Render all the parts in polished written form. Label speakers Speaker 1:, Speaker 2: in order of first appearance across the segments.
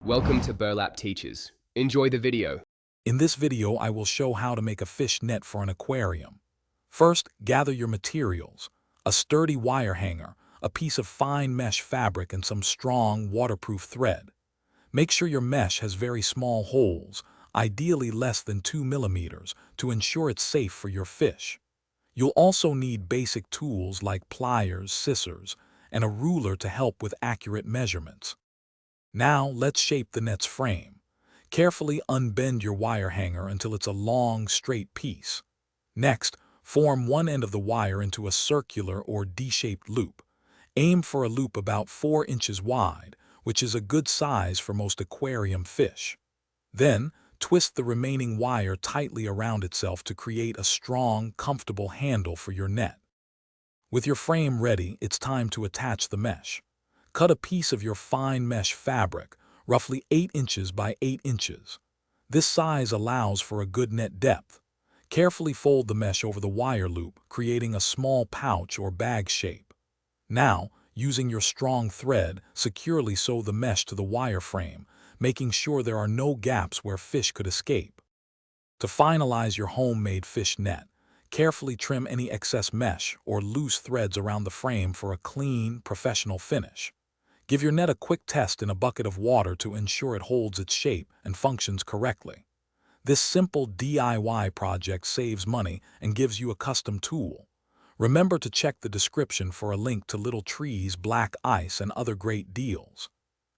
Speaker 1: Welcome to Burlap Teachers. Enjoy the video.
Speaker 2: In this video, I will show how to make a fish net for an aquarium. First, gather your materials: a sturdy wire hanger, a piece of fine mesh fabric, and some strong, waterproof thread. Make sure your mesh has very small holes, ideally less than 2 millimeters, to ensure it's safe for your fish. You'll also need basic tools like pliers, scissors, and a ruler to help with accurate measurements. Now, let's shape the net's frame. Carefully unbend your wire hanger until it's a long, straight piece. Next, form one end of the wire into a circular or D-shaped loop. Aim for a loop about 4 inches wide, which is a good size for most aquarium fish. Then, twist the remaining wire tightly around itself to create a strong, comfortable handle for your net. With your frame ready, it's time to attach the mesh. Cut a piece of your fine mesh fabric, roughly 8 inches by 8 inches. This size allows for a good net depth. Carefully fold the mesh over the wire loop, creating a small pouch or bag shape. Now, using your strong thread, securely sew the mesh to the wire frame, making sure there are no gaps where fish could escape. To finalize your homemade fish net, carefully trim any excess mesh or loose threads around the frame for a clean, professional finish. Give your net a quick test in a bucket of water to ensure it holds its shape and functions correctly. This simple DIY project saves money and gives you a custom tool. Remember to check the description for a link to little trees, black ice, and other great deals.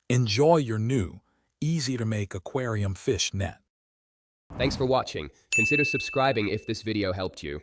Speaker 2: Enjoy your new, easy-to-make aquarium fish net.
Speaker 1: Thanks for watching. Consider subscribing if this video helped you.